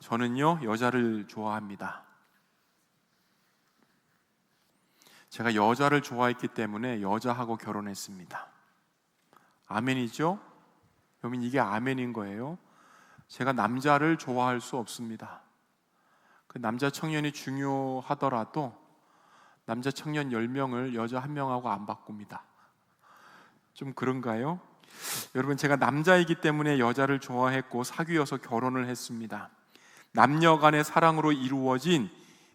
저는요 여자를 좋아합니다. 제가 여자를 좋아했기 때문에 여자하고 결혼했습니다. 아멘이죠? 여러분, 이게 아멘인 거예요. 제가 남자를 좋아할 수 없습니다. 그 남자 청년이 중요하더라도 남자 청년 10명을 여자 1명하고 안 바꿉니다. 좀 그런가요? 여러분, 제가 남자이기 때문에 여자를 좋아했고 사귀어서 결혼을 했습니다. 남녀 간의 사랑으로 이루어진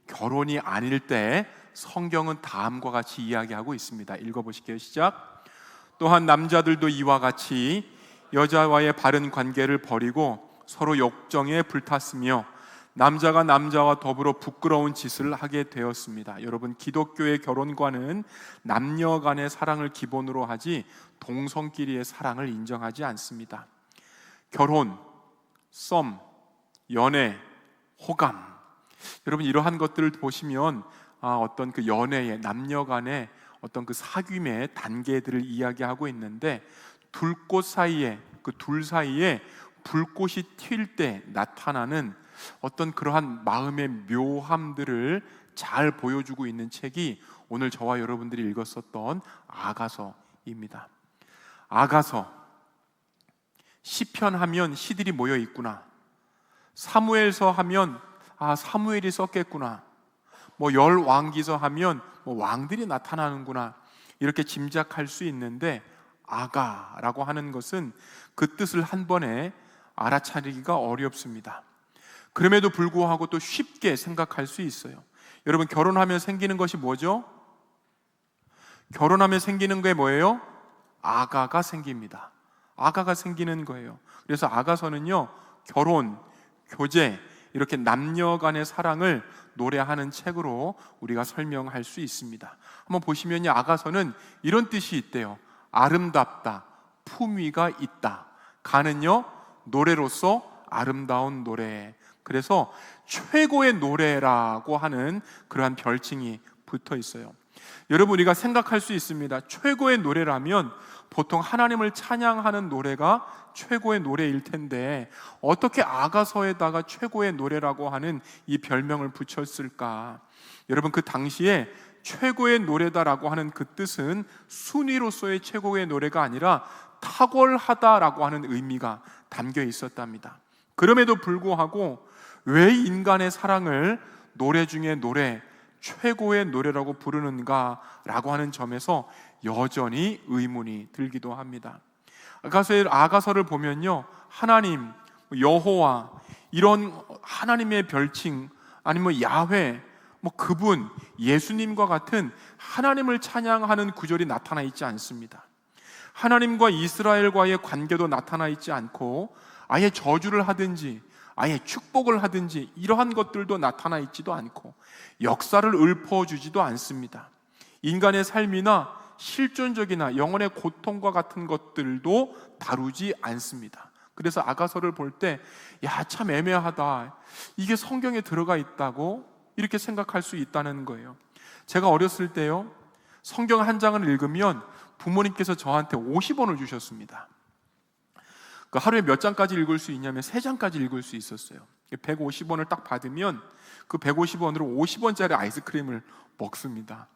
결혼이 아닐 때 성경은 다음과 같이 이야기하고 있습니다. 읽어보실게요. 시작. 또한 남자들도 이와 같이 여자와의 바른 관계를 버리고 서로 욕정에 불탔으며 남자가 남자와 더불어 부끄러운 짓을 하게 되었습니다. 여러분, 기독교의 결혼관은 남녀 간의 사랑을 기본으로 하지 동성끼리의 사랑을 인정하지 않습니다. 결혼, 썸, 연애, 호감, 여러분, 이러한 것들을 보시면 어떤 그 연애의 남녀 간의 어떤 그 사귐의 단계들을 이야기하고 있는데, 둘꽃 사이에, 그 둘 사이에 불꽃이 튈 때 나타나는 어떤 그러한 마음의 묘함들을 잘 보여주고 있는 책이 오늘 저와 여러분들이 읽었었던 아가서입니다. 아가서, 시편 하면 시들이 모여 있구나, 사무엘서 하면 사무엘이 썼겠구나, 열왕기서 하면 왕들이 나타나는구나, 이렇게 짐작할 수 있는데, 아가라고 하는 것은 그 뜻을 한 번에 알아차리기가 어렵습니다. 그럼에도 불구하고 또 쉽게 생각할 수 있어요. 여러분, 결혼하면 생기는 것이 뭐죠? 결혼하면 생기는 게 뭐예요? 아가가 생깁니다. 아가가 생기는 거예요. 그래서 아가서는요, 결혼, 교제, 이렇게 남녀 간의 사랑을 노래하는 책으로 우리가 설명할 수 있습니다. 한번 보시면요, 아가서는 이런 뜻이 있대요. 아름답다, 품위가 있다. 가는요, 노래로서 아름다운 노래. 그래서 최고의 노래라고 하는 그러한 별칭이 붙어 있어요. 여러분, 우리가 생각할 수 있습니다. 최고의 노래라면 보통 하나님을 찬양하는 노래가 최고의 노래일 텐데 어떻게 아가서에다가 최고의 노래라고 하는 이 별명을 붙였을까? 여러분, 그 당시에 최고의 노래다라고 하는 그 뜻은 순위로서의 최고의 노래가 아니라 탁월하다라고 하는 의미가 담겨 있었답니다. 그럼에도 불구하고 왜 인간의 사랑을 노래 중에 노래, 최고의 노래라고 부르는가라고 하는 점에서 여전히 의문이 들기도 합니다. 아가서를 보면요, 하나님, 여호와, 이런 하나님의 별칭, 아니면 야훼, 그분, 예수님과 같은 하나님을 찬양하는 구절이 나타나 있지 않습니다. 하나님과 이스라엘과의 관계도 나타나 있지 않고 아예 저주를 하든지 아예 축복을 하든지 이러한 것들도 나타나 있지도 않고 역사를 읊어주지도 않습니다. 인간의 삶이나 실존적이나 영혼의 고통과 같은 것들도 다루지 않습니다. 그래서 아가서를 볼 때 참 애매하다, 이게 성경에 들어가 있다고 이렇게 생각할 수 있다는 거예요. 제가 어렸을 때요, 성경 한 장을 읽으면 부모님께서 저한테 50원을 주셨습니다. 하루에 몇 장까지 읽을 수 있냐면 3장까지 읽을 수 있었어요. 150원을 딱 받으면 그 150원으로 50원짜리 아이스크림을 먹습니다.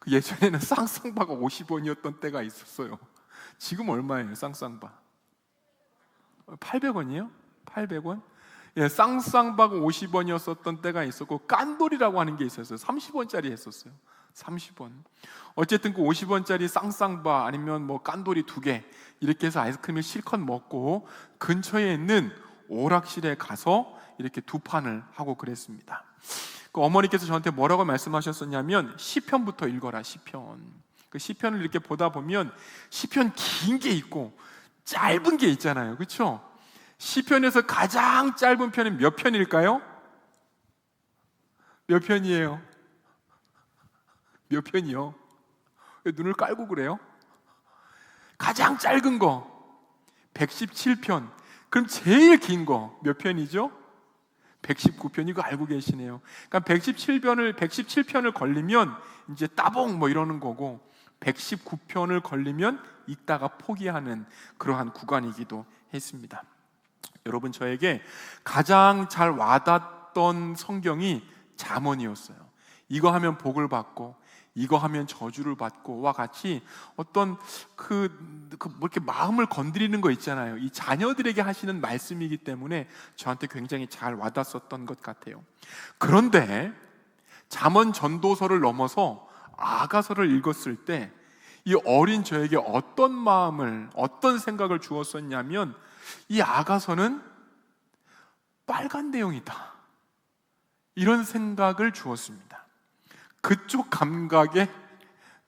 예전에는 쌍쌍바가 50원이었던 때가 있었어요. 지금 얼마예요, 쌍쌍바? 800원이에요? 800원? 쌍쌍바가 50원이었었던 때가 있었고, 깐돌이라고 하는 게 있었어요. 30원짜리 했었어요. 30원. 어쨌든 그 50원짜리 쌍쌍바 아니면 깐돌이 2개 이렇게 해서 아이스크림을 실컷 먹고 근처에 있는 오락실에 가서 이렇게 2판을 하고 그랬습니다. 그 어머니께서 저한테 뭐라고 말씀하셨었냐면, 시편부터 읽어라, 시편. 그 시편을 이렇게 보다 보면 시편 긴 게 있고 짧은 게 있잖아요, 그렇죠? 시편에서 가장 짧은 편이 몇 편일까요? 몇 편이에요? 몇 편이요? 왜 눈을 깔고 그래요? 가장 짧은 거 117편. 그럼 제일 긴 거 몇 편이죠? 119편. 이거 알고 계시네요. 그러니까 117편을 걸리면 이제 따봉 이러는 거고, 119편을 걸리면 읽다가 포기하는 그러한 구간이기도 했습니다. 여러분, 저에게 가장 잘 와닿던 성경이 잠언이었어요. 이거 하면 복을 받고 이거 하면 저주를 받고와 같이 어떤 뭐 이렇게 마음을 건드리는 거 있잖아요. 이 자녀들에게 하시는 말씀이기 때문에 저한테 굉장히 잘 와닿았었던 것 같아요. 그런데 잠언 전도서를 넘어서 아가서를 읽었을 때 이 어린 저에게 어떤 마음을, 어떤 생각을 주었었냐면, 이 아가서는 빨간 내용이다, 이런 생각을 주었습니다. 그쪽 감각에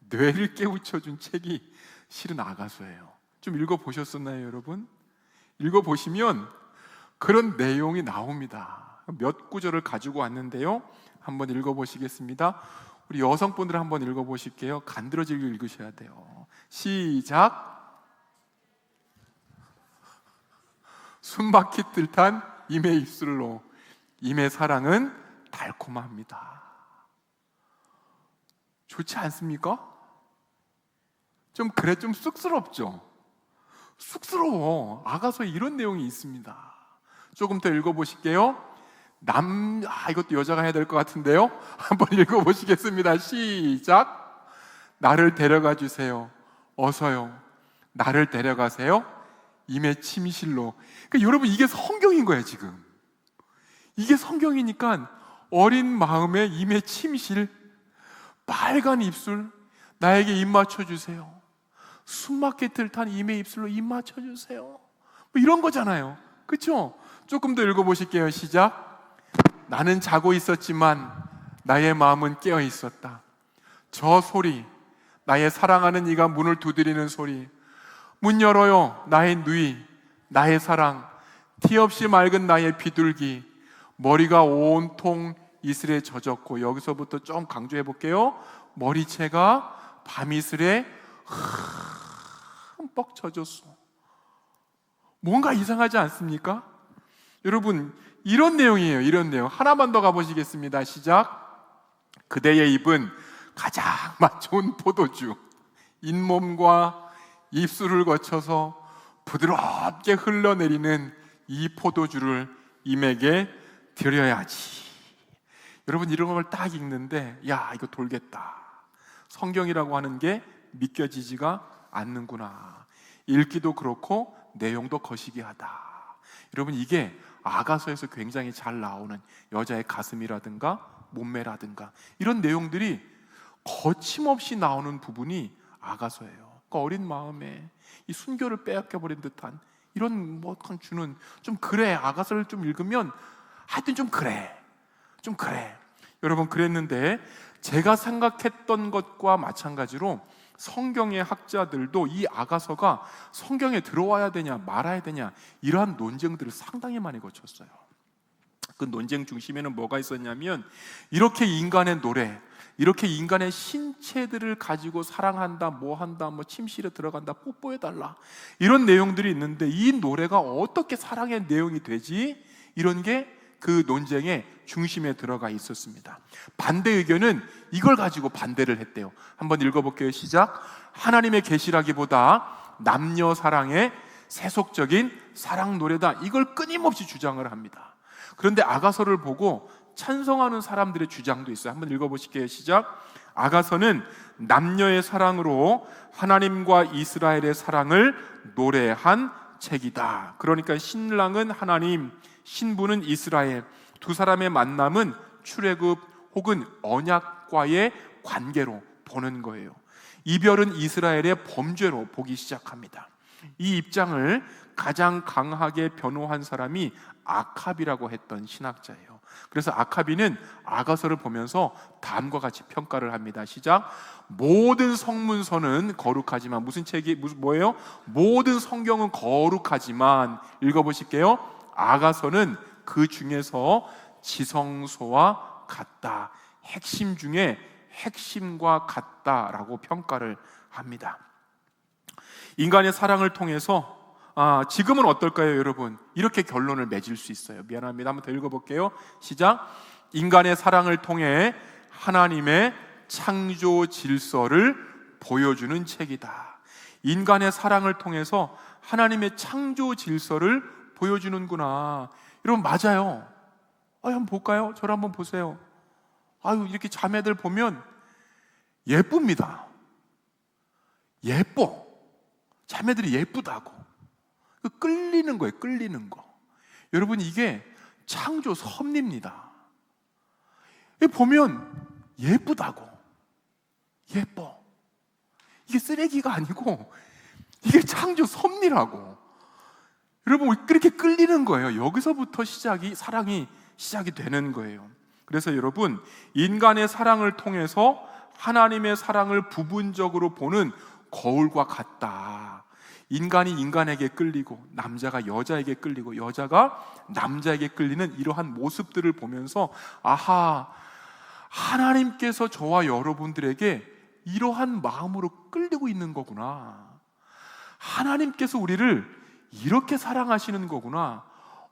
뇌를 깨우쳐준 책이 실은 아가서예요. 좀 읽어보셨었나요, 여러분? 읽어보시면 그런 내용이 나옵니다. 몇 구절을 가지고 왔는데요, 한번 읽어보시겠습니다. 우리 여성분들 한번 읽어보실게요. 간드러지게 읽으셔야 돼요. 시작. 숨막히 뜰탄 임의 입술로 임의 사랑은 달콤합니다. 좋지 않습니까? 좀 쑥스럽죠? 쑥스러워. 아가서에 이런 내용이 있습니다. 조금 더 읽어보실게요. 이것도 여자가 해야 될 것 같은데요, 한번 읽어보시겠습니다. 시작. 나를 데려가 주세요. 어서요. 나를 데려가세요. 임의 침실로. 그러니까 여러분, 이게 성경인 거예요. 지금 이게 성경이니까 어린 마음에 임의 침실, 빨간 입술, 나에게 입 맞춰주세요. 숨막히 뜰탄 임의 입술로 입 맞춰주세요. 뭐 이런 거잖아요. 그렇죠? 조금 더 읽어보실게요. 시작. 나는 자고 있었지만 나의 마음은 깨어 있었다. 저 소리, 나의 사랑하는 이가 문을 두드리는 소리. 문 열어요, 나의 누이, 나의 사랑. 티 없이 맑은 나의 비둘기. 머리가 온통 이슬에 젖었고, 여기서부터 좀 강조해 볼게요. 머리채가 밤이슬에 흠뻑 젖었어. 뭔가 이상하지 않습니까? 여러분, 이런 내용이에요. 이런 내용. 하나만 더 가보시겠습니다. 시작. 그대의 입은 가장 맛 좋은 포도주, 잇몸과 입술을 거쳐서 부드럽게 흘러내리는 이 포도주를 임에게 드려야지. 여러분, 이런 걸 딱 읽는데, 야, 이거 돌겠다. 성경이라고 하는 게 믿겨지지가 않는구나. 읽기도 그렇고 내용도 거시기하다. 여러분, 이게 아가서에서 굉장히 잘 나오는 여자의 가슴이라든가 몸매라든가 이런 내용들이 거침없이 나오는 부분이 아가서예요. 그러니까 어린 마음에 이 순교를 빼앗겨버린 듯한 이런 주는, 좀 그래. 아가서를 좀 읽으면 하여튼 좀 그래. 여러분, 그랬는데 제가 생각했던 것과 마찬가지로 성경의 학자들도 이 아가서가 성경에 들어와야 되냐 말아야 되냐 이러한 논쟁들을 상당히 많이 거쳤어요. 그 논쟁 중심에는 뭐가 있었냐면, 이렇게 인간의 노래, 이렇게 인간의 신체들을 가지고 사랑한다, 뭐한다, 뭐 침실에 들어간다, 뽀뽀해달라, 이런 내용들이 있는데 이 노래가 어떻게 사랑의 내용이 되지? 이런 게 그 논쟁의 중심에 들어가 있었습니다. 반대 의견은 이걸 가지고 반대를 했대요. 한번 읽어볼게요. 시작. 하나님의 계시라기보다 남녀 사랑의 세속적인 사랑 노래다, 이걸 끊임없이 주장을 합니다. 그런데 아가서를 보고 찬성하는 사람들의 주장도 있어요. 한번 읽어보실게요. 시작. 아가서는 남녀의 사랑으로 하나님과 이스라엘의 사랑을 노래한 책이다. 그러니까 신랑은 하나님, 신부는 이스라엘, 두 사람의 만남은 출애굽 혹은 언약과의 관계로 보는 거예요. 이별은 이스라엘의 범죄로 보기 시작합니다. 이 입장을 가장 강하게 변호한 사람이 아캅이라고 했던 신학자예요. 그래서 아캅이는 아가서를 보면서 다음과 같이 평가를 합니다. 시작. 모든 성문서는 거룩하지만, 뭐예요? 모든 성경은 거룩하지만, 읽어보실게요. 아가서는 그 중에서 지성소와 같다, 핵심 중에 핵심과 같다라고 평가를 합니다. 인간의 사랑을 통해서 지금은 어떨까요, 여러분? 이렇게 결론을 맺을 수 있어요. 미안합니다. 한번 더 읽어볼게요. 시작. 인간의 사랑을 통해 하나님의 창조 질서를 보여주는 책이다. 인간의 사랑을 통해서 하나님의 창조 질서를 보여주는구나. 여러분 맞아요. 한번 볼까요? 저를 한번 보세요. 이렇게 자매들 보면 예쁩니다. 예뻐. 자매들이 예쁘다고. 끌리는 거예요. 끌리는 거. 여러분 이게 창조 섭리입니다. 보면 예쁘다고. 예뻐. 이게 쓰레기가 아니고 이게 창조 섭리라고. 여러분 그렇게 끌리는 거예요. 여기서부터 사랑이 시작이 되는 거예요. 그래서 여러분 인간의 사랑을 통해서 하나님의 사랑을 부분적으로 보는 거울과 같다. 인간이 인간에게 끌리고 남자가 여자에게 끌리고 여자가 남자에게 끌리는 이러한 모습들을 보면서 하나님께서 저와 여러분들에게 이러한 마음으로 끌리고 있는 거구나. 하나님께서 우리를 이렇게 사랑하시는 거구나.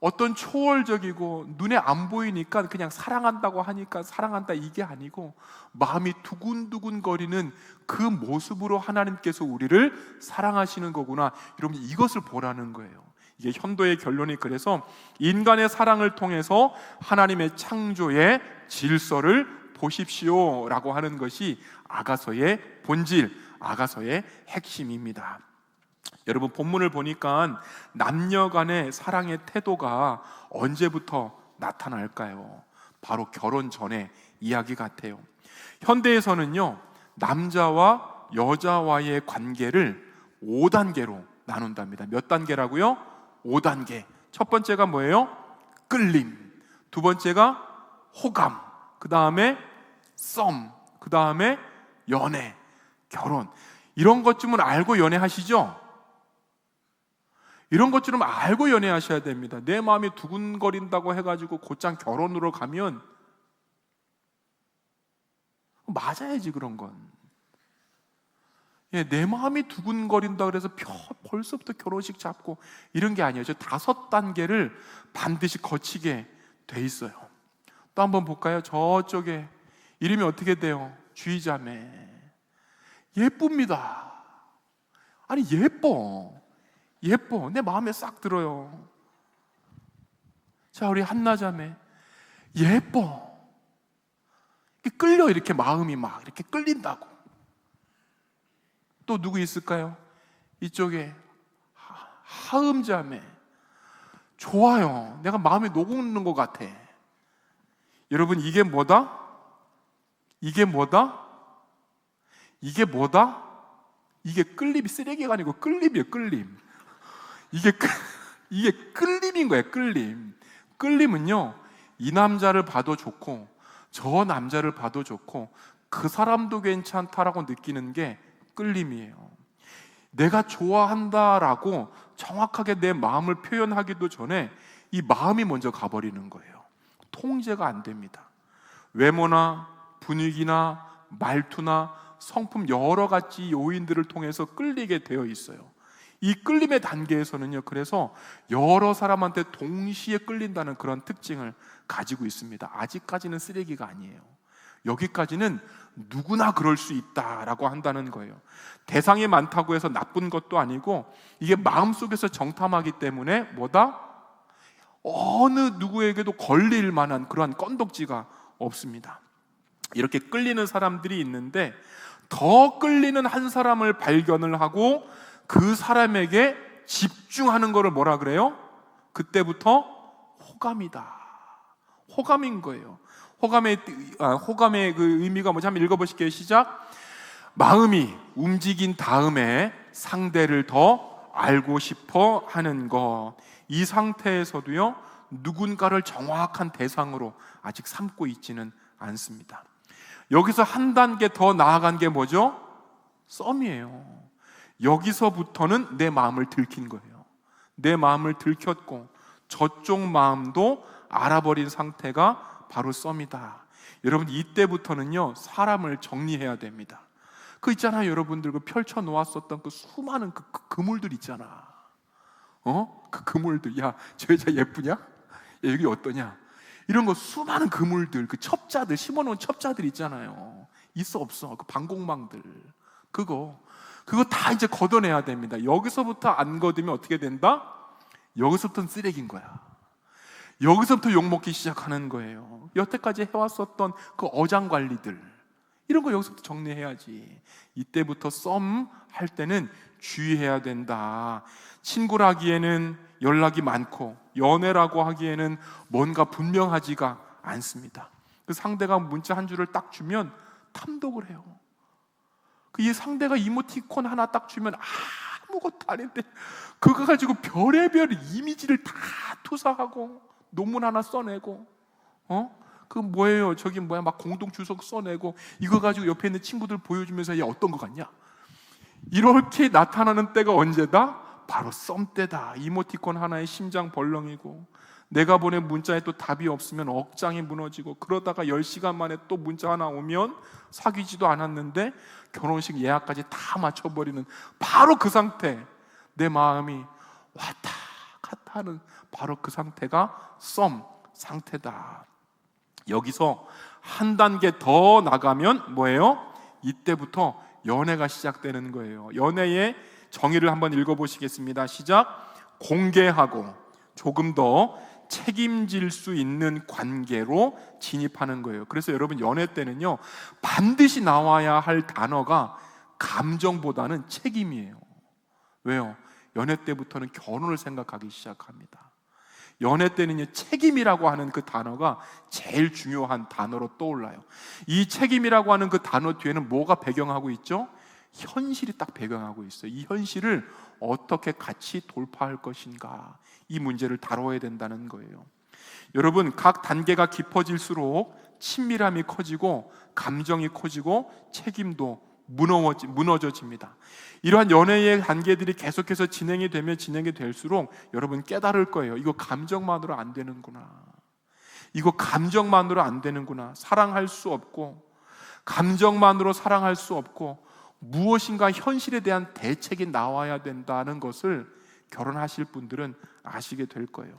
어떤 초월적이고 눈에 안 보이니까 그냥 사랑한다고 하니까 사랑한다 이게 아니고 마음이 두근두근 거리는 그 모습으로 하나님께서 우리를 사랑하시는 거구나. 여러분 이것을 보라는 거예요. 이게 현도의 결론이 그래서 인간의 사랑을 통해서 하나님의 창조의 질서를 보십시오 라고 하는 것이 아가서의 본질, 아가서의 핵심입니다. 여러분 본문을 보니까 남녀 간의 사랑의 태도가 언제부터 나타날까요? 바로 결혼 전의 이야기 같아요. 현대에서는요 남자와 여자와의 관계를 5단계로 나눈답니다. 몇 단계라고요? 5단계. 첫 번째가 뭐예요? 끌림. 두 번째가 호감. 그 다음에 썸. 그 다음에 연애, 결혼. 이런 것쯤은 알고 연애하시죠? 이런 것 좀 알고 연애하셔야 됩니다. 내 마음이 두근거린다고 해가지고 곧장 결혼으로 가면 맞아야지. 그런 건 내 마음이 두근거린다 그래서 벌써부터 결혼식 잡고 이런 게 아니에요. 저 5단계를 반드시 거치게 돼 있어요. 또 한번 볼까요? 저쪽에 이름이 어떻게 돼요? 주의자매. 예쁩니다. 아니 예뻐. 내 마음에 싹 들어요. 자, 우리 한나자매. 예뻐. 끌려. 이렇게 마음이 막 이렇게 끌린다고. 또 누구 있을까요? 이쪽에 하음자매. 좋아요. 내가 마음에 녹는 것 같아. 여러분 이게 뭐다? 이게 끌림이 쓰레기가 아니고 끌림이에요. 끌림. 이게 끌림인 거예요. 끌림. 끌림은요 이 남자를 봐도 좋고 저 남자를 봐도 좋고 그 사람도 괜찮다라고 느끼는 게 끌림이에요. 내가 좋아한다라고 정확하게 내 마음을 표현하기도 전에 이 마음이 먼저 가버리는 거예요. 통제가 안 됩니다. 외모나 분위기나 말투나 성품 여러 가지 요인들을 통해서 끌리게 되어 있어요. 이 끌림의 단계에서는요 그래서 여러 사람한테 동시에 끌린다는 그런 특징을 가지고 있습니다. 아직까지는 쓰레기가 아니에요. 여기까지는 누구나 그럴 수 있다라고 한다는 거예요. 대상이 많다고 해서 나쁜 것도 아니고 이게 마음속에서 정탐하기 때문에 어느 누구에게도 걸릴 만한 그러한 건덕지가 없습니다. 이렇게 끌리는 사람들이 있는데 더 끌리는 한 사람을 발견을 하고 그 사람에게 집중하는 거를 뭐라 그래요? 그때부터 호감이다. 호감인 거예요. 호감의 그 의미가 뭐지? 한번 읽어보실게요. 시작. 마음이 움직인 다음에 상대를 더 알고 싶어 하는 것. 이 상태에서도요 누군가를 정확한 대상으로 아직 삼고 있지는 않습니다. 여기서 한 단계 더 나아간 게 뭐죠? 썸이에요. 여기서부터는 내 마음을 들킨 거예요. 내 마음을 들켰고 저쪽 마음도 알아버린 상태가 바로 썸이다. 여러분 이때부터는요 사람을 정리해야 됩니다. 그 있잖아요 여러분들, 그 펼쳐 놓았었던 그 수많은 그 그물들 있잖아. 그 그물들. 야, 저 여자 예쁘냐? 야, 여기 어떠냐? 이런 거 수많은 그물들, 그 첩자들, 심어놓은 첩자들 있잖아요. 있어 없어? 그 방공망들. 그거 다 이제 걷어내야 됩니다. 여기서부터 안 걷으면 어떻게 된다? 여기서부터는 쓰레기인 거야. 여기서부터 욕먹기 시작하는 거예요. 여태까지 해왔었던 그 어장관리들, 이런 거 여기서부터 정리해야지. 이때부터 썸 할 때는 주의해야 된다. 친구라기에는 연락이 많고 연애라고 하기에는 뭔가 분명하지가 않습니다. 그 상대가 문자 한 줄을 딱 주면 탐독을 해요. 이 상대가 이모티콘 하나 딱 주면 아무것도 아닌데 그거 가지고 별의별 이미지를 다 투사하고 논문 하나 써내고, 그 뭐예요? 저기 뭐야? 막 공동 주석 써내고 이거 가지고 옆에 있는 친구들 보여주면서 얘 어떤 거 같냐? 이렇게 나타나는 때가 언제다? 바로 썸 때다. 이모티콘 하나에 심장 벌렁이고, 내가 보낸 문자에 또 답이 없으면 억장이 무너지고, 그러다가 10시간 만에 또 문자 하나 오면 사귀지도 않았는데 결혼식 예약까지 다 맞춰버리는 바로 그 상태, 내 마음이 왔다 갔다 하는 바로 그 상태가 썸 상태다. 여기서 한 단계 더 나가면 뭐예요? 이때부터 연애가 시작되는 거예요. 연애의 정의를 한번 읽어보시겠습니다. 시작. 공개하고 조금 더 책임질 수 있는 관계로 진입하는 거예요. 그래서 여러분, 연애 때는요, 반드시 나와야 할 단어가 감정보다는 책임이에요. 왜요? 연애 때부터는 결혼을 생각하기 시작합니다. 연애 때는요, 책임이라고 하는 그 단어가 제일 중요한 단어로 떠올라요. 이 책임이라고 하는 그 단어 뒤에는 뭐가 배경하고 있죠? 현실이 딱 배경하고 있어요. 이 현실을 어떻게 같이 돌파할 것인가, 이 문제를 다뤄야 된다는 거예요. 여러분, 각 단계가 깊어질수록 친밀함이 커지고 감정이 커지고 책임도 무너져집니다. 이러한 연애의 단계들이 계속해서 진행이 되면 진행이 될수록 여러분 깨달을 거예요. 이거 감정만으로 안 되는구나. 이거 감정만으로 안 되는구나. 사랑할 수 없고, 감정만으로 사랑할 수 없고, 무엇인가 현실에 대한 대책이 나와야 된다는 것을 결혼하실 분들은 아시게 될 거예요.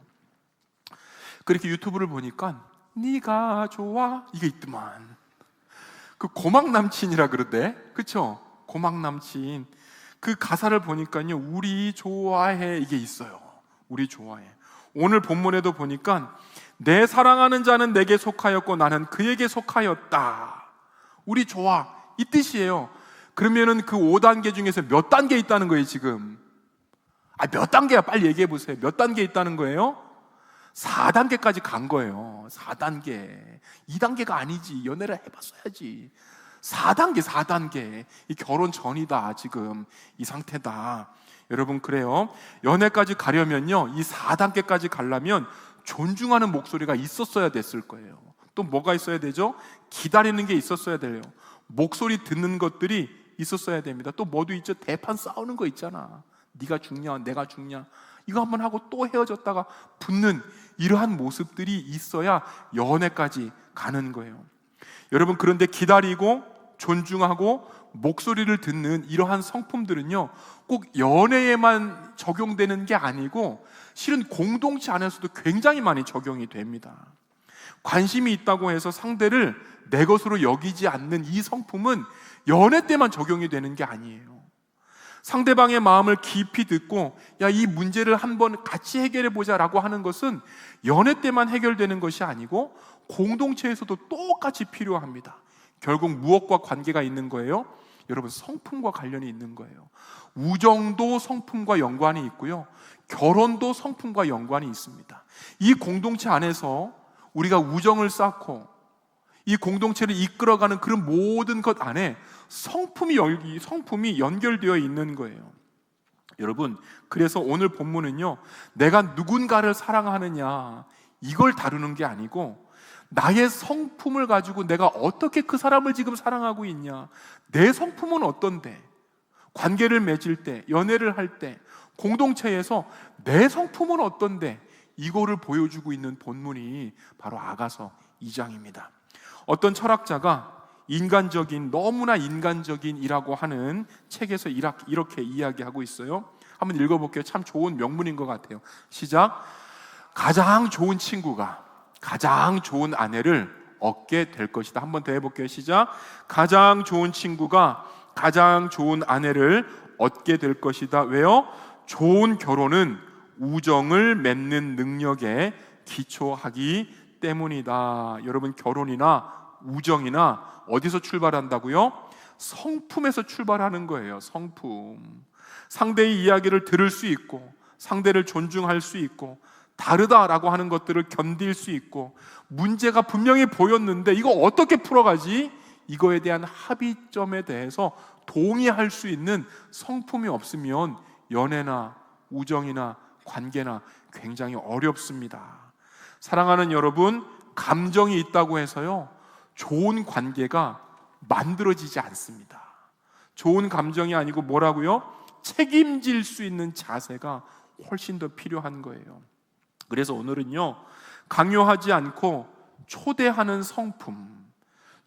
그렇게 유튜브를 보니까 네가 좋아 이게 있더만. 그 고막남친이라 그러대. 그쵸? 고막남친. 그 가사를 보니까요, 우리 좋아해 이게 있어요. 우리 좋아해. 오늘 본문에도 보니까 내 사랑하는 자는 내게 속하였고 나는 그에게 속하였다. 우리 좋아 이 뜻이에요. 그러면은 그 5단계 중에서 몇 단계 있다는 거예요 지금? 몇 단계야? 빨리 얘기해 보세요. 몇 단계 있다는 거예요? 4단계까지 간 거예요. 4단계. 2단계가 아니지. 연애를 해봤어야지. 4단계. 이 결혼 전이다. 지금 이 상태다. 여러분, 그래요. 연애까지 가려면요, 이 4단계까지 가려면 존중하는 목소리가 있었어야 됐을 거예요. 또 뭐가 있어야 되죠? 기다리는 게 있었어야 돼요. 목소리 듣는 것들이 있었어야 됩니다. 또 뭐도 있죠? 대판 싸우는 거 있잖아. 네가 죽냐 내가 죽냐 이거 한번 하고 또 헤어졌다가 붙는 이러한 모습들이 있어야 연애까지 가는 거예요. 여러분, 그런데 기다리고 존중하고 목소리를 듣는 이러한 성품들은요, 꼭 연애에만 적용되는 게 아니고 실은 공동체 안에서도 굉장히 많이 적용이 됩니다. 관심이 있다고 해서 상대를 내 것으로 여기지 않는 이 성품은 연애 때만 적용이 되는 게 아니에요. 상대방의 마음을 깊이 듣고 이 문제를 한번 같이 해결해 보자라고 하는 것은 연애 때만 해결되는 것이 아니고 공동체에서도 똑같이 필요합니다. 결국 무엇과 관계가 있는 거예요? 여러분, 성품과 관련이 있는 거예요. 우정도 성품과 연관이 있고요, 결혼도 성품과 연관이 있습니다. 이 공동체 안에서 우리가 우정을 쌓고 이 공동체를 이끌어가는 그런 모든 것 안에 성품이 연결되어 있는 거예요. 여러분, 그래서 오늘 본문은요, 내가 누군가를 사랑하느냐 이걸 다루는 게 아니고 나의 성품을 가지고 내가 어떻게 그 사람을 지금 사랑하고 있냐, 내 성품은 어떤데, 관계를 맺을 때, 연애를 할 때, 공동체에서 내 성품은 어떤데, 이거를 보여주고 있는 본문이 바로 아가서 2장입니다. 어떤 철학자가 너무나 인간적인이라고 하는 책에서 이렇게 이야기하고 있어요. 한번 읽어볼게요. 참 좋은 명문인 것 같아요. 시작. 가장 좋은 친구가 가장 좋은 아내를 얻게 될 것이다. 한번 더 해볼게요. 시작. 가장 좋은 친구가 가장 좋은 아내를 얻게 될 것이다. 왜요? 좋은 결혼은 우정을 맺는 능력에 기초하기 때문이다. 여러분, 결혼이나 우정이나 어디서 출발한다고요? 성품에서 출발하는 거예요. 성품. 상대의 이야기를 들을 수 있고, 상대를 존중할 수 있고, 다르다라고 하는 것들을 견딜 수 있고, 문제가 분명히 보였는데 이거 어떻게 풀어가지? 이거에 대한 합의점에 대해서 동의할 수 있는 성품이 없으면 연애나 우정이나 관계나 굉장히 어렵습니다. 사랑하는 여러분, 감정이 있다고 해서요, 좋은 관계가 만들어지지 않습니다. 좋은 감정이 아니고 뭐라고요? 책임질 수 있는 자세가 훨씬 더 필요한 거예요. 그래서 오늘은요, 강요하지 않고 초대하는 성품,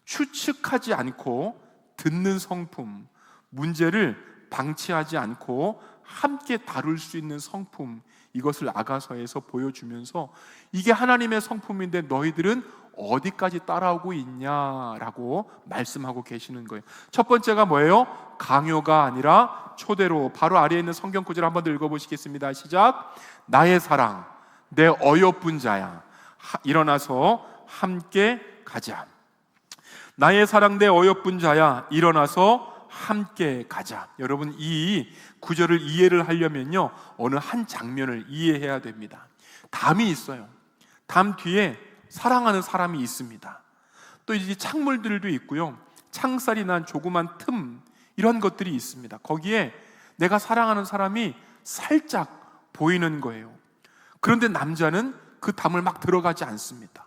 추측하지 않고 듣는 성품, 문제를 방치하지 않고 함께 다룰 수 있는 성품, 이것을 아가서에서 보여주면서 이게 하나님의 성품인데 너희들은 어디까지 따라오고 있냐라고 말씀하고 계시는 거예요. 첫 번째가 뭐예요? 강요가 아니라 초대로. 바로 아래에 있는 성경 구절 한번 더 읽어보시겠습니다. 시작. 나의 사랑, 내 어여쁜 자야, 일어나서 함께 가자. 나의 사랑, 내 어여쁜 자야, 일어나서 함께 가자. 여러분, 이 구절을 이해를 하려면요, 어느 한 장면을 이해해야 됩니다. 담이 있어요. 담 뒤에 사랑하는 사람이 있습니다. 또 이제 창물들도 있고요, 창살이 난 조그만 틈, 이런 것들이 있습니다. 거기에 내가 사랑하는 사람이 살짝 보이는 거예요. 그런데 남자는 그 담을 막 들어가지 않습니다.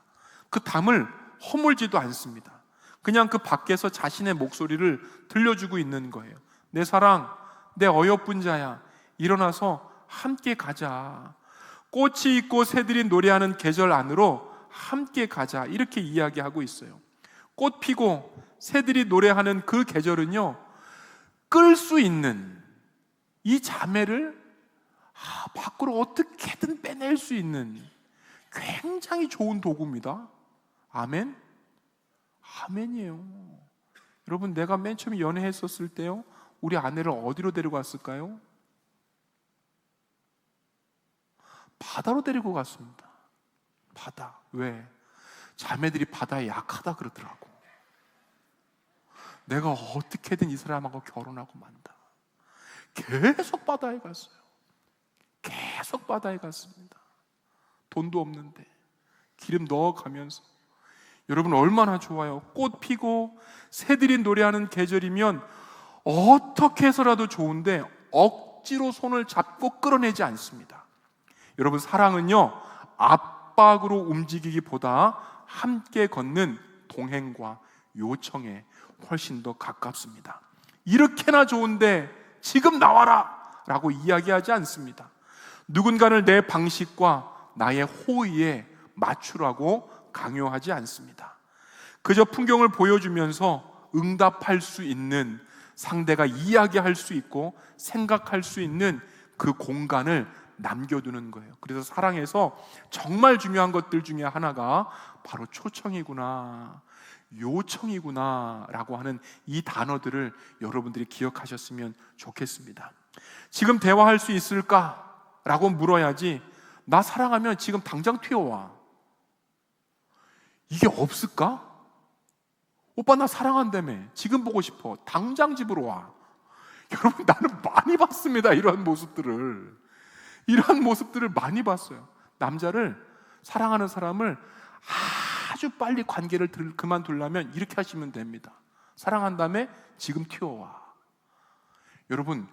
그 담을 허물지도 않습니다. 그냥 그 밖에서 자신의 목소리를 들려주고 있는 거예요. 내 사랑, 내 어여쁜 자야, 일어나서 함께 가자. 꽃이 있고 새들이 노래하는 계절 안으로 함께 가자, 이렇게 이야기하고 있어요. 꽃 피고 새들이 노래하는 그 계절은요, 끌 수 있는 이 자매를 밖으로 어떻게든 빼낼 수 있는 굉장히 좋은 도구입니다. 아멘? 아멘이에요. 여러분, 내가 맨 처음에 연애했었을 때요, 우리 아내를 어디로 데리고 갔을까요? 바다로 데리고 갔습니다. 바다. 왜? 자매들이 바다에 약하다 그러더라고. 내가 어떻게든 이 사람하고 결혼하고 만다. 계속 바다에 갔어요. 계속 바다에 갔습니다. 돈도 없는데 기름 넣어가면서. 여러분, 얼마나 좋아요. 꽃 피고 새들이 노래하는 계절이면 어떻게 해서라도 좋은데 억지로 손을 잡고 끌어내지 않습니다. 여러분, 사랑은요, 압박으로 움직이기보다 함께 걷는 동행과 요청에 훨씬 더 가깝습니다. 이렇게나 좋은데 지금 나와라 라고 이야기하지 않습니다. 누군가를 내 방식과 나의 호의에 맞추라고 강요하지 않습니다. 그저 풍경을 보여주면서 응답할 수 있는, 상대가 이야기할 수 있고 생각할 수 있는 그 공간을 남겨두는 거예요. 그래서 사랑에서 정말 중요한 것들 중에 하나가 바로 초청이구나, 요청이구나 라고 하는 이 단어들을 여러분들이 기억하셨으면 좋겠습니다. 지금 대화할 수 있을까? 라고 물어야지, 나 사랑하면 지금 당장 튀어와. 이게 없을까? 오빠 나 사랑한다며, 지금 보고 싶어, 당장 집으로 와. 여러분, 나는 많이 봤습니다. 이러한 모습들을 많이 봤어요. 남자를, 사랑하는 사람을 아주 빨리 관계를 그만두려면 이렇게 하시면 됩니다. 사랑한 다음에 지금 튀어와. 여러분,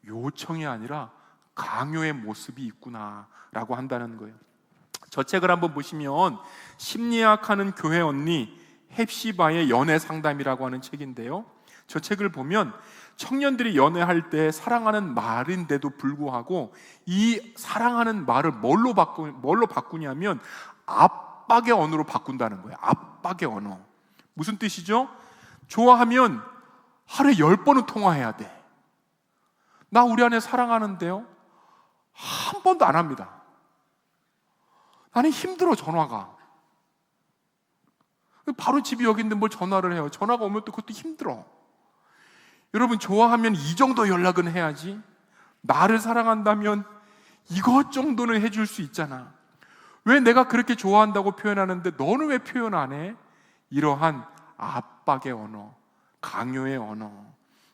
요청이 아니라 강요의 모습이 있구나 라고 한다는 거예요. 저 책을 한번 보시면 심리학하는 교회 언니 헵시바의 연애 상담이라고 하는 책인데요, 저 책을 보면 청년들이 연애할 때 사랑하는 말인데도 불구하고 이 사랑하는 말을 뭘로 바꾸냐면 압박의 언어로 바꾼다는 거예요. 압박의 언어. 무슨 뜻이죠? 좋아하면 하루에 10번은 통화해야 돼. 나 우리 아내 사랑하는데요, 한 번도 안 합니다. 나는 힘들어, 전화가. 바로 집이 여기 있는데 뭘 전화를 해요. 전화가 오면 또 그것도 힘들어. 여러분, 좋아하면 이 정도 연락은 해야지. 나를 사랑한다면 이것 정도는 해줄 수 있잖아. 왜 내가 그렇게 좋아한다고 표현하는데 너는 왜 표현 안 해? 이러한 압박의 언어, 강요의 언어,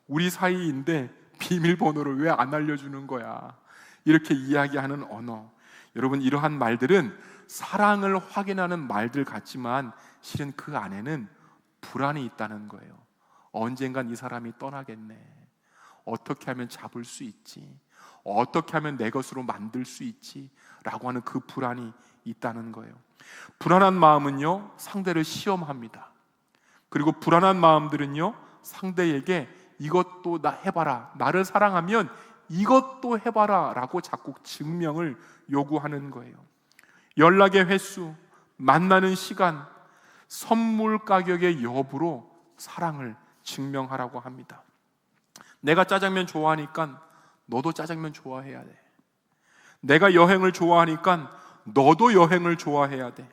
우리 사이인데 비밀번호를 왜 안 알려주는 거야? 이렇게 이야기하는 언어. 여러분, 이러한 말들은 사랑을 확인하는 말들 같지만 실은 그 안에는 불안이 있다는 거예요. 언젠간 이 사람이 떠나겠네. 어떻게 하면 잡을 수 있지? 어떻게 하면 내 것으로 만들 수 있지? 라고 하는 그 불안이 있다는 거예요. 불안한 마음은요, 상대를 시험합니다. 그리고 불안한 마음들은요, 상대에게 이것도 나 해봐라, 나를 사랑하면 이것도 해봐라 라고 자꾸 증명을 요구하는 거예요. 연락의 횟수, 만나는 시간, 선물 가격의 여부로 사랑을 증명하라고 합니다. 내가 짜장면 좋아하니까 너도 짜장면 좋아해야 돼. 내가 여행을 좋아하니까 너도 여행을 좋아해야 돼.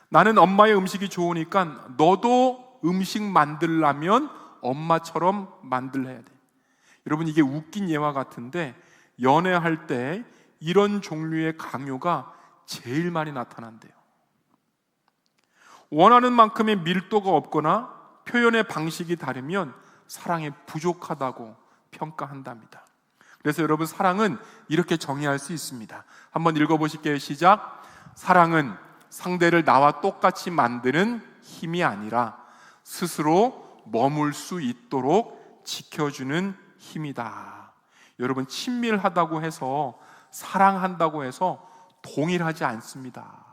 나는 엄마의 음식이 좋으니까 너도 음식 만들려면 엄마처럼 만들어야 돼. 여러분, 이게 웃긴 예와 같은데 연애할 때 이런 종류의 강요가 제일 많이 나타난대요. 원하는 만큼의 밀도가 없거나 표현의 방식이 다르면 사랑이 부족하다고 평가한답니다. 그래서 여러분, 사랑은 이렇게 정의할 수 있습니다. 한번 읽어보실게요. 시작. 사랑은 상대를 나와 똑같이 만드는 힘이 아니라 스스로 머물 수 있도록 지켜주는 힘이다. 여러분, 친밀하다고 해서, 사랑한다고 해서 동일하지 않습니다.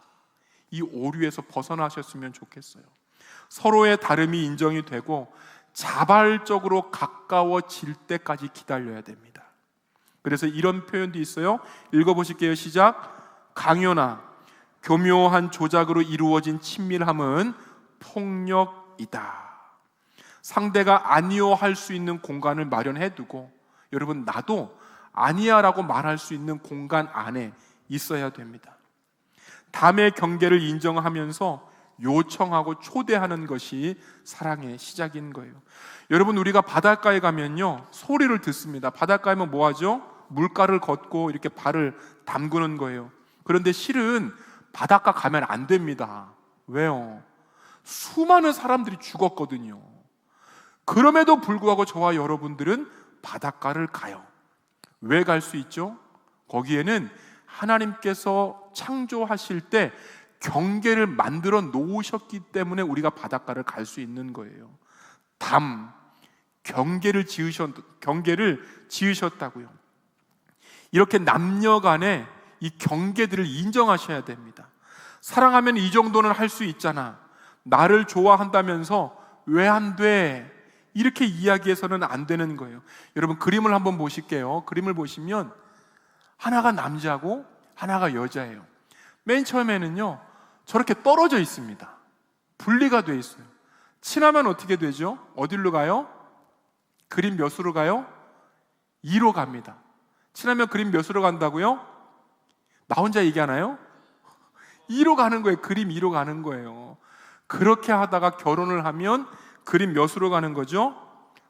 이 오류에서 벗어나셨으면 좋겠어요. 서로의 다름이 인정이 되고 자발적으로 가까워질 때까지 기다려야 됩니다. 그래서 이런 표현도 있어요. 읽어보실게요. 시작. 강요나 교묘한 조작으로 이루어진 친밀함은 폭력이다. 상대가 아니요 할 수 있는 공간을 마련해 두고, 여러분, 나도 아니야 라고 말할 수 있는 공간 안에 있어야 됩니다. 담의 경계를 인정하면서 요청하고 초대하는 것이 사랑의 시작인 거예요. 여러분, 우리가 바닷가에 가면요, 소리를 듣습니다. 바닷가에면 뭐 하죠? 물가를 걷고 이렇게 발을 담그는 거예요. 그런데 실은 바닷가 가면 안 됩니다. 왜요? 수많은 사람들이 죽었거든요. 그럼에도 불구하고 저와 여러분들은 바닷가를 가요. 왜 갈 수 있죠? 거기에는 하나님께서 창조하실 때 경계를 만들어 놓으셨기 때문에 우리가 바닷가를 갈 수 있는 거예요. 경계를 지으셨다고요. 이렇게 남녀 간에 이 경계들을 인정하셔야 됩니다. 사랑하면 이 정도는 할 수 있잖아. 나를 좋아한다면서 왜 안 돼? 이렇게 이야기해서는 안 되는 거예요. 여러분, 그림을 한번 보실게요. 그림을 보시면 하나가 남자고 하나가 여자예요. 맨 처음에는요, 저렇게 떨어져 있습니다. 분리가 돼 있어요. 친하면 어떻게 되죠? 어디로 가요? 그림 몇으로 가요? 2로 갑니다. 친하면 그림 몇으로 간다고요? 나 혼자 얘기하나요? 2로 가는 거예요. 그림 2로 가는 거예요. 그렇게 하다가 결혼을 하면 그림 몇으로 가는 거죠?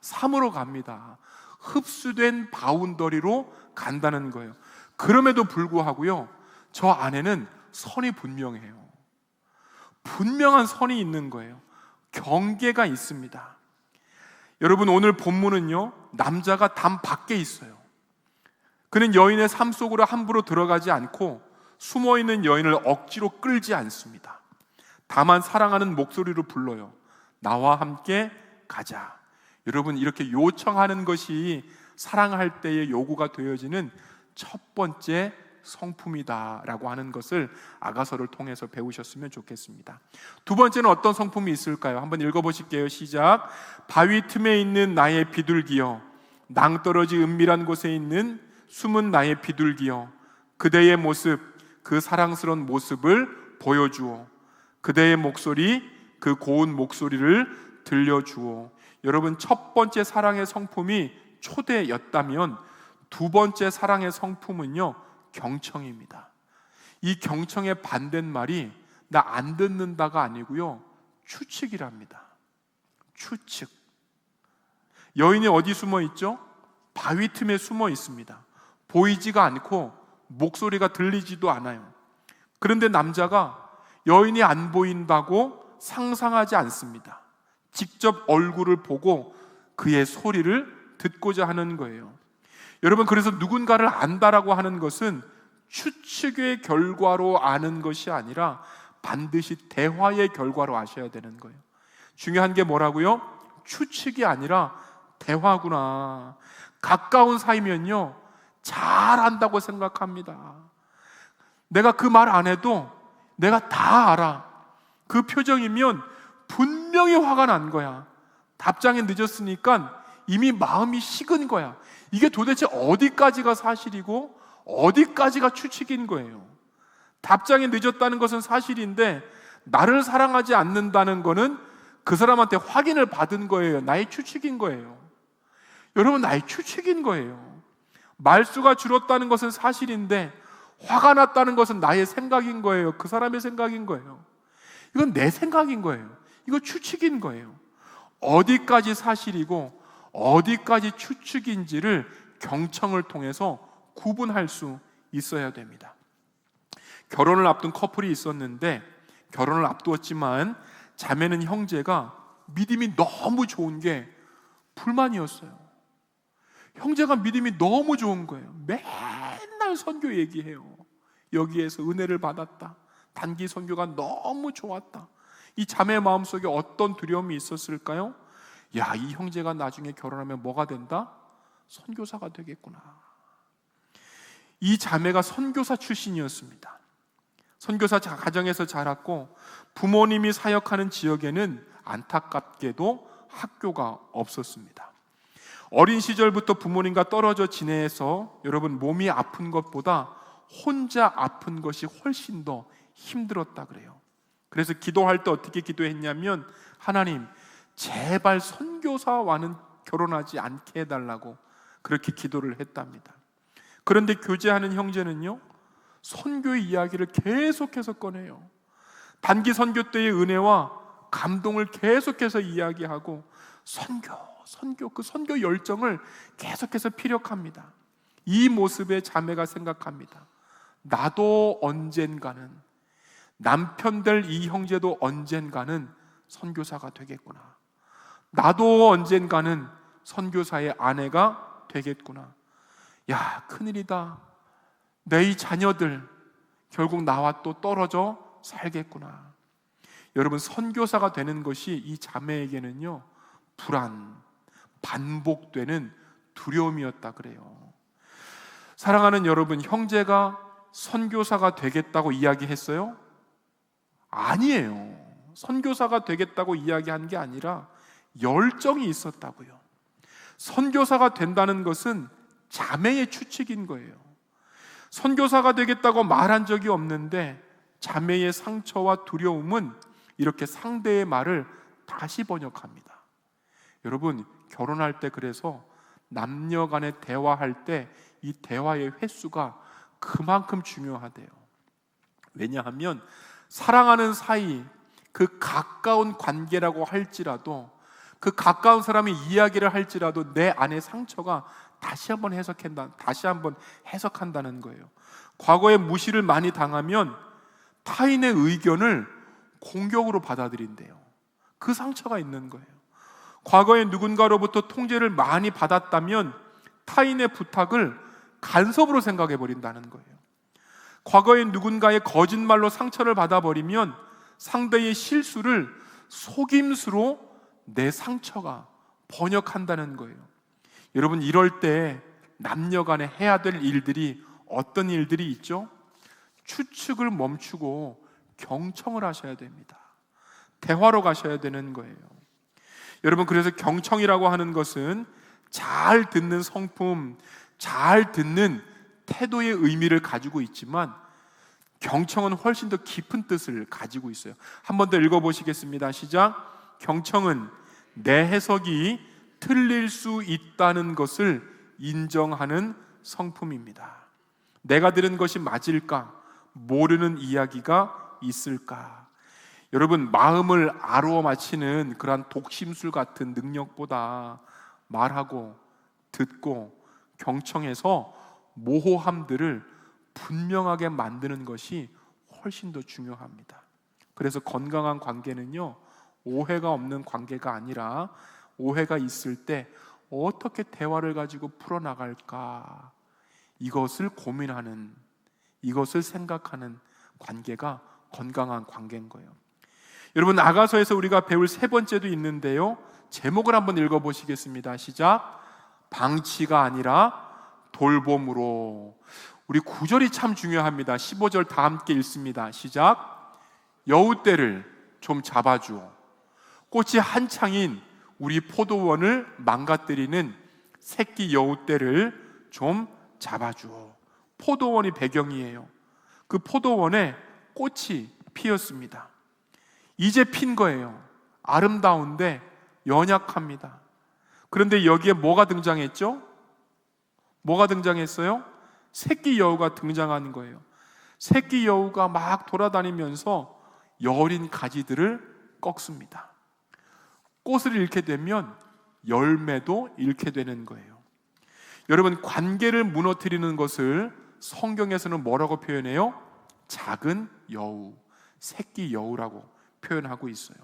3으로 갑니다. 흡수된 바운더리로 간다는 거예요. 그럼에도 불구하고요, 저 안에는 선이 분명해요. 분명한 선이 있는 거예요. 경계가 있습니다. 여러분, 오늘 본문은요, 남자가 담 밖에 있어요. 그는 여인의 삶 속으로 함부로 들어가지 않고 숨어있는 여인을 억지로 끌지 않습니다. 다만 사랑하는 목소리로 불러요. 나와 함께 가자. 여러분, 이렇게 요청하는 것이 사랑할 때의 요구가 되어지는 첫 번째 성품이다라고 하는 것을 아가서를 통해서 배우셨으면 좋겠습니다. 두 번째는 어떤 성품이 있을까요? 한번 읽어보실게요. 시작. 바위 틈에 있는 나의 비둘기여, 낭떠러지 은밀한 곳에 있는 숨은 나의 비둘기여, 그대의 모습, 그 사랑스러운 모습을 보여주오. 그대의 목소리, 그 고운 목소리를 들려주오. 여러분, 첫 번째 사랑의 성품이 초대였다면 두 번째 사랑의 성품은요, 경청입니다. 이 경청의 반대말이 나 안 듣는다가 아니고요, 추측이랍니다. 추측. 여인이 어디 숨어 있죠? 바위 틈에 숨어 있습니다. 보이지가 않고 목소리가 들리지도 않아요. 그런데 남자가 여인이 안 보인다고 상상하지 않습니다. 직접 얼굴을 보고 그의 소리를 듣고자 하는 거예요. 여러분, 그래서 누군가를 안다라고 하는 것은 추측의 결과로 아는 것이 아니라 반드시 대화의 결과로 아셔야 되는 거예요. 중요한 게 뭐라고요? 추측이 아니라 대화구나. 가까운 사이면요, 잘 안다고 생각합니다. 내가 그 말 안 해도 내가 다 알아. 그 표정이면 분명히 화가 난 거야. 답장이 늦었으니까 이미 마음이 식은 거야. 이게 도대체 어디까지가 사실이고 어디까지가 추측인 거예요. 답장이 늦었다는 것은 사실인데 나를 사랑하지 않는다는 거는 그 사람한테 확인을 받은 거예요. 나의 추측인 거예요. 여러분, 나의 추측인 거예요. 말수가 줄었다는 것은 사실인데 화가 났다는 것은 나의 생각인 거예요. 그 사람의 생각인 거예요. 이건 내 생각인 거예요. 이거 추측인 거예요. 어디까지 사실이고 어디까지 추측인지를 경청을 통해서 구분할 수 있어야 됩니다. 결혼을 앞둔 커플이 있었는데, 결혼을 앞두었지만 자매는 형제가 믿음이 너무 좋은 게 불만이었어요. 형제가 믿음이 너무 좋은 거예요. 맨날 선교 얘기해요. 여기에서 은혜를 받았다. 단기 선교가 너무 좋았다. 이 자매의 마음속에 어떤 두려움이 있었을까요? 야, 이 형제가 나중에 결혼하면 뭐가 된다? 선교사가 되겠구나. 이 자매가 선교사 출신이었습니다. 선교사 가정에서 자랐고 부모님이 사역하는 지역에는 안타깝게도 학교가 없었습니다. 어린 시절부터 부모님과 떨어져 지내서 여러분, 몸이 아픈 것보다 혼자 아픈 것이 훨씬 더 힘들었다 그래요. 그래서 기도할 때 어떻게 기도했냐면, 하나님, 제발 선교사와는 결혼하지 않게 해달라고 그렇게 기도를 했답니다. 그런데 교제하는 형제는요, 선교의 이야기를 계속해서 꺼내요. 단기 선교 때의 은혜와 감동을 계속해서 이야기하고 선교, 그 선교 열정을 계속해서 피력합니다. 이 모습에 자매가 생각합니다. 나도 언젠가는, 남편 될 이 형제도 언젠가는 선교사가 되겠구나. 나도 언젠가는 선교사의 아내가 되겠구나. 야, 큰일이다. 내 이 자녀들 결국 나와 또 떨어져 살겠구나. 여러분, 선교사가 되는 것이 이 자매에게는요, 불안, 반복되는 두려움이었다 그래요. 사랑하는 여러분, 형제가 선교사가 되겠다고 이야기했어요? 아니에요. 선교사가 되겠다고 이야기한 게 아니라 열정이 있었다고요. 선교사가 된다는 것은 자매의 추측인 거예요. 선교사가 되겠다고 말한 적이 없는데 자매의 상처와 두려움은 이렇게 상대의 말을 다시 번역합니다. 여러분, 결혼할 때 그래서 남녀 간에 대화할 때 이 대화의 횟수가 그만큼 중요하대요. 왜냐하면 사랑하는 사이, 그 가까운 관계라고 할지라도, 그 가까운 사람이 이야기를 할지라도 내 안의 상처가 다시 한번 해석한다는 거예요. 과거에 무시를 많이 당하면 타인의 의견을 공격으로 받아들인대요. 그 상처가 있는 거예요. 과거에 누군가로부터 통제를 많이 받았다면 타인의 부탁을 간섭으로 생각해 버린다는 거예요. 과거에 누군가의 거짓말로 상처를 받아버리면 상대의 실수를 속임수로 내 상처가 번역한다는 거예요. 여러분, 이럴 때 남녀 간에 해야 될 일들이 어떤 일들이 있죠? 추측을 멈추고 경청을 하셔야 됩니다. 대화로 가셔야 되는 거예요. 여러분, 그래서 경청이라고 하는 것은 잘 듣는 성품, 잘 듣는 태도의 의미를 가지고 있지만 경청은 훨씬 더 깊은 뜻을 가지고 있어요. 한 번 더 읽어보시겠습니다. 시작. 경청은 내 해석이 틀릴 수 있다는 것을 인정하는 성품입니다. 내가 들은 것이 맞을까? 모르는 이야기가 있을까? 여러분, 마음을 아루어 맞히는 그러한 독심술 같은 능력보다 말하고 듣고 경청해서 모호함들을 분명하게 만드는 것이 훨씬 더 중요합니다. 그래서 건강한 관계는요, 오해가 없는 관계가 아니라 오해가 있을 때 어떻게 대화를 가지고 풀어나갈까, 이것을 고민하는, 이것을 생각하는 관계가 건강한 관계인 거예요. 여러분, 아가서에서 우리가 배울 세 번째도 있는데요, 제목을 한번 읽어보시겠습니다. 시작. 방치가 아니라 돌봄으로. 우리 구절이 참 중요합니다. 15절 다 함께 읽습니다. 시작. 여우떼를 좀 잡아주어. 꽃이 한창인 우리 포도원을 망가뜨리는 새끼 여우떼를 좀 잡아주어. 포도원이 배경이에요. 그 포도원에 꽃이 피었습니다. 이제 핀 거예요. 아름다운데 연약합니다. 그런데 여기에 뭐가 등장했죠? 뭐가 등장했어요? 새끼 여우가 등장하는 거예요. 새끼 여우가 막 돌아다니면서 여린 가지들을 꺾습니다. 꽃을 잃게 되면 열매도 잃게 되는 거예요. 여러분, 관계를 무너뜨리는 것을 성경에서는 뭐라고 표현해요? 작은 여우, 새끼 여우라고 표현하고 있어요.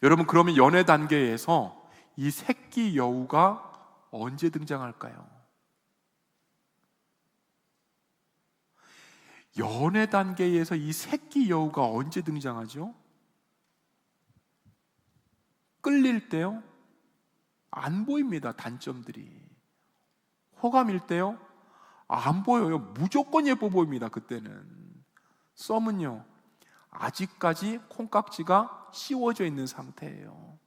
여러분, 그러면 연애 단계에서 이 새끼 여우가 언제 등장할까요? 연애 단계에서 이 새끼 여우가 언제 등장하죠? 끌릴 때요? 안 보입니다. 단점들이. 호감일 때요? 안 보여요. 무조건 예뻐 보입니다. 그때는. 썸은요, 아직까지 콩깍지가 씌워져 있는 상태예요.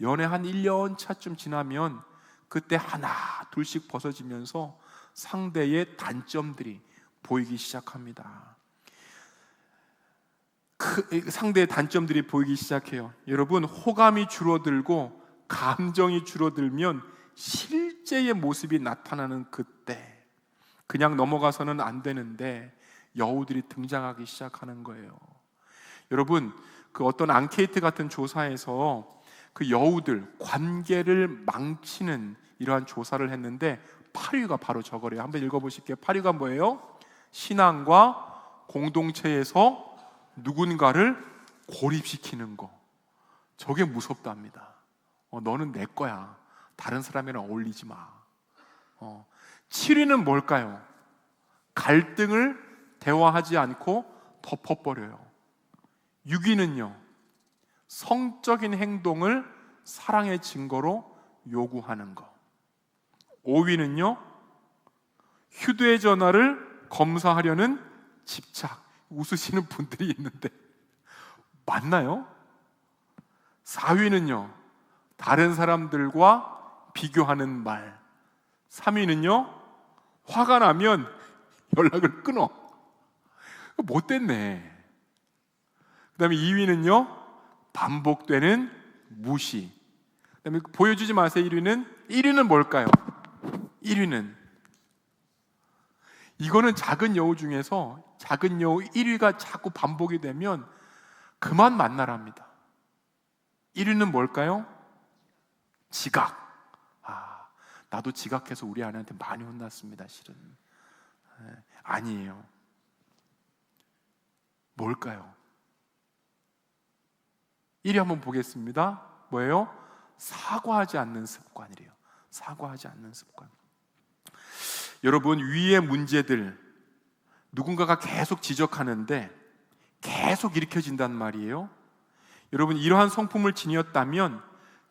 연애 한 1년 차쯤 지나면 그때 하나 둘씩 벗어지면서 상대의 단점들이 보이기 시작합니다. 상대의 단점들이 보이기 시작해요. 여러분, 호감이 줄어들고 감정이 줄어들면 실제의 모습이 나타나는 그때, 그냥 넘어가서는 안 되는데 여우들이 등장하기 시작하는 거예요. 여러분, 그 어떤 앙케이트 같은 조사에서 그 여우들 관계를 망치는 이러한 조사를 했는데 8위가 바로 저거래요. 한번 읽어보실게요. 8위가 뭐예요? 신앙과 공동체에서 누군가를 고립시키는 거. 저게 무섭답니다. 너는 내 거야. 다른 사람이랑 어울리지 마. 7위는 뭘까요? 갈등을 대화하지 않고 덮어버려요. 6위는요, 성적인 행동을 사랑의 증거로 요구하는 거. 5위는요, 휴대전화를 검사하려는 집착. 웃으시는 분들이 있는데 맞나요? 4위는요, 다른 사람들과 비교하는 말. 3위는요, 화가 나면 연락을 끊어. 못됐네. 그 다음에 2위는요, 반복되는 무시. 그 다음에 보여주지 마세요. 1위는 뭘까요? 1위는 이거는 작은 여우 중에서 작은 여우 1위가 자꾸 반복이 되면 그만 만나랍니다. 1위는 뭘까요? 지각. 나도 지각해서 우리 아내한테 많이 혼났습니다. 실은 아니에요. 뭘까요? 1위 한번 보겠습니다. 뭐예요? 사과하지 않는 습관이래요. 사과하지 않는 습관. 여러분, 위의 문제들 누군가가 계속 지적하는데 계속 일으켜진단 말이에요. 여러분, 이러한 성품을 지녔다면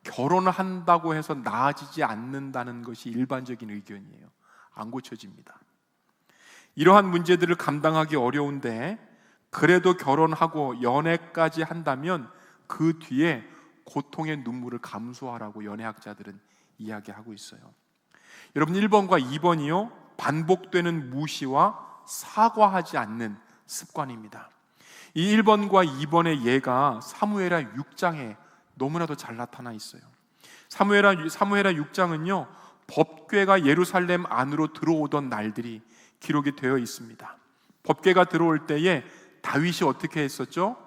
결혼을 한다고 해서 나아지지 않는다는 것이 일반적인 의견이에요. 안 고쳐집니다. 이러한 문제들을 감당하기 어려운데 그래도 결혼하고 연애까지 한다면 그 뒤에 고통의 눈물을 감수하라고 연애학자들은 이야기하고 있어요. 여러분, 1번과 2번이요, 반복되는 무시와 사과하지 않는 습관입니다. 이 1번과 2번의 예가 사무엘하 6장에 너무나도 잘 나타나 있어요. 사무엘하 6장은요, 법궤가 예루살렘 안으로 들어오던 날들이 기록이 되어 있습니다. 법궤가 들어올 때에 다윗이 어떻게 했었죠?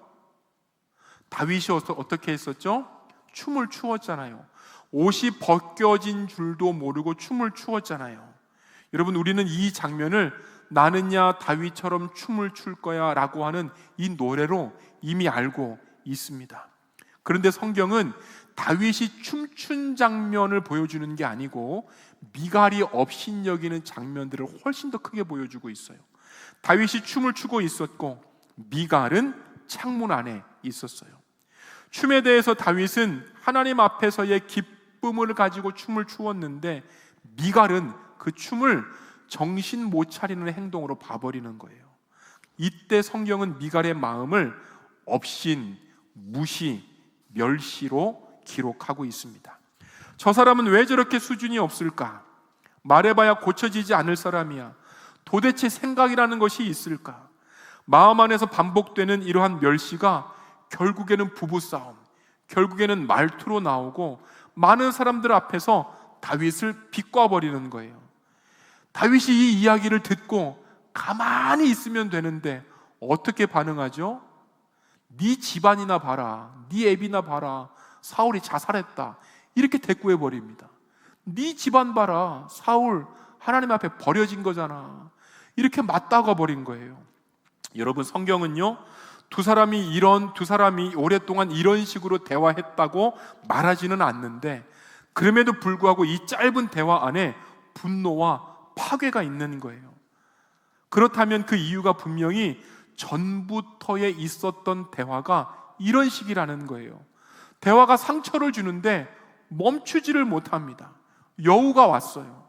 춤을 추었잖아요. 옷이 벗겨진 줄도 모르고 춤을 추었잖아요. 여러분, 우리는 이 장면을 나는야 다윗처럼 춤을 출 거야 라고 하는 이 노래로 이미 알고 있습니다. 그런데 성경은 다윗이 춤춘 장면을 보여주는 게 아니고 미갈이 업신여기는 장면들을 훨씬 더 크게 보여주고 있어요. 다윗이 춤을 추고 있었고 미갈은 창문 안에 있었어요. 춤에 대해서 다윗은 하나님 앞에서의 기쁨을 가지고 춤을 추었는데 미갈은 그 춤을 정신 못 차리는 행동으로 봐버리는 거예요. 이때 성경은 미갈의 마음을 업신, 무시, 멸시로 기록하고 있습니다. 저 사람은 왜 저렇게 수준이 없을까? 말해봐야 고쳐지지 않을 사람이야. 도대체 생각이라는 것이 있을까? 마음 안에서 반복되는 이러한 멸시가 결국에는 부부싸움, 결국에는 말투로 나오고 많은 사람들 앞에서 다윗을 비꼬아버리는 거예요. 다윗이 이 이야기를 듣고 가만히 있으면 되는데 어떻게 반응하죠? 네 집안이나 봐라, 네 애비나 봐라, 사울이 자살했다, 이렇게 대꾸해버립니다. 네 집안 봐라, 사울 하나님 앞에 버려진 거잖아, 이렇게 맞다가 버린 거예요. 여러분, 성경은요 두 사람이 오랫동안 이런 식으로 대화했다고 말하지는 않는데 그럼에도 불구하고 이 짧은 대화 안에 분노와 파괴가 있는 거예요. 그렇다면 그 이유가 분명히 전부터에 있었던 대화가 이런 식이라는 거예요. 대화가 상처를 주는데 멈추지를 못합니다. 여우가 왔어요.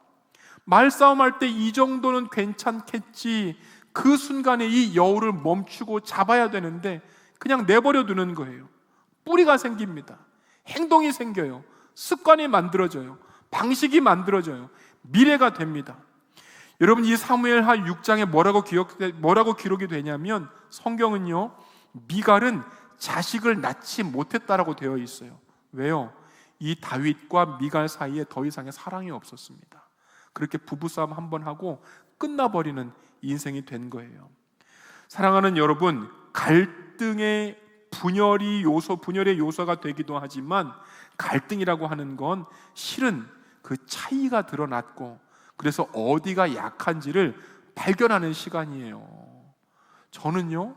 말싸움할 때 이 정도는 괜찮겠지, 그 순간에 이 여우를 멈추고 잡아야 되는데 그냥 내버려 두는 거예요. 뿌리가 생깁니다. 행동이 생겨요. 습관이 만들어져요. 방식이 만들어져요. 미래가 됩니다. 여러분, 이 사무엘하 6장에 뭐라고 기록이 되냐면 성경은요 미갈은 자식을 낳지 못했다라고 되어 있어요. 왜요? 이 다윗과 미갈 사이에 더 이상의 사랑이 없었습니다. 그렇게 부부싸움 한번 하고 끝나버리는 인생이 된 거예요. 사랑하는 여러분, 갈등의 분열의 요소가 되기도 하지만 갈등이라고 하는 건 실은 그 차이가 드러났고 그래서 어디가 약한지를 발견하는 시간이에요. 저는요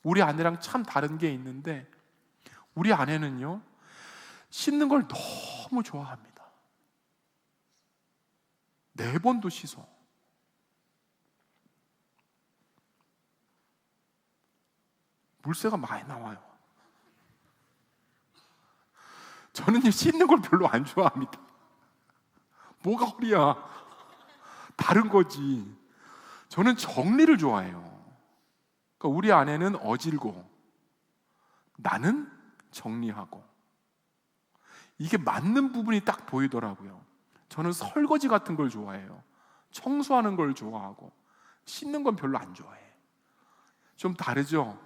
우리 아내랑 참 다른 게 있는데 우리 아내는요 씻는 걸 너무 좋아합니다. 4번도 씻어. 물새가 많이 나와요. 저는 씻는 걸 별로 안 좋아합니다. 뭐가 허리야? 다른 거지. 저는 정리를 좋아해요. 그러니까 우리 아내는 어질고 나는 정리하고, 이게 맞는 부분이 딱 보이더라고요. 저는 설거지 같은 걸 좋아해요. 청소하는 걸 좋아하고 씻는 건 별로 안 좋아해. 좀 다르죠?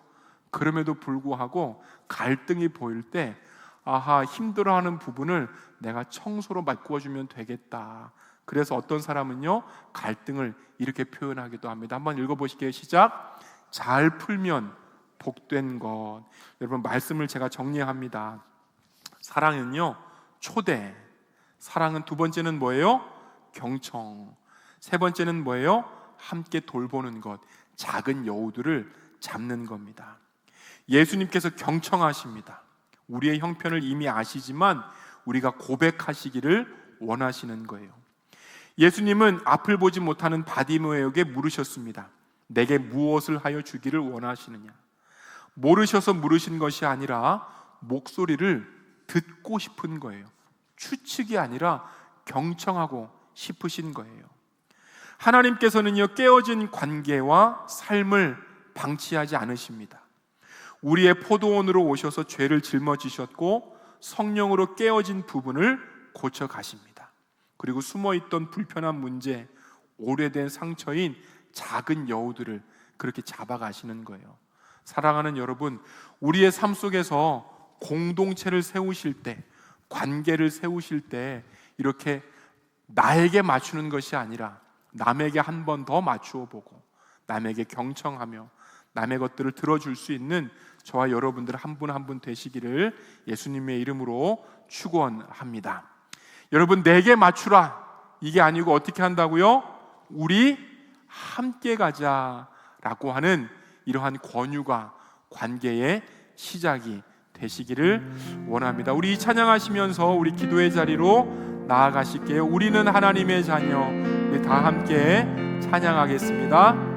그럼에도 불구하고 갈등이 보일 때 아하, 힘들어하는 부분을 내가 청소로 바꾸어주면 되겠다. 그래서 어떤 사람은요 갈등을 이렇게 표현하기도 합니다. 한번 읽어보실게요. 시작. 잘 풀면 복된 것. 여러분, 말씀을 제가 정리합니다. 사랑은요 초대, 사랑은 두 번째는 뭐예요? 경청. 세 번째는 뭐예요? 함께 돌보는 것, 작은 여우들을 잡는 겁니다. 예수님께서 경청하십니다. 우리의 형편을 이미 아시지만 우리가 고백하시기를 원하시는 거예요. 예수님은 앞을 보지 못하는 바디메오에게 물으셨습니다. 내게 무엇을 하여 주기를 원하시느냐? 모르셔서 물으신 것이 아니라 목소리를 듣고 싶은 거예요. 추측이 아니라 경청하고 싶으신 거예요. 하나님께서는요 깨어진 관계와 삶을 방치하지 않으십니다. 우리의 포도원으로 오셔서 죄를 짊어지셨고 성령으로 깨어진 부분을 고쳐 가십니다. 그리고 숨어있던 불편한 문제, 오래된 상처인 작은 여우들을 그렇게 잡아가시는 거예요. 사랑하는 여러분, 우리의 삶 속에서 공동체를 세우실 때, 관계를 세우실 때 이렇게 나에게 맞추는 것이 아니라 남에게 한 번 더 맞추어 보고 남에게 경청하며 남의 것들을 들어줄 수 있는 저와 여러분들 한 분 한 분 되시기를 예수님의 이름으로 축원합니다. 여러분, 내게 맞추라 이게 아니고 어떻게 한다고요? 우리 함께 가자라고 하는 이러한 권유가 관계의 시작이 되시기를 원합니다. 우리 이 찬양하시면서 우리 기도의 자리로 나아가실게요. 우리는 하나님의 자녀. 우리 다 함께 찬양하겠습니다.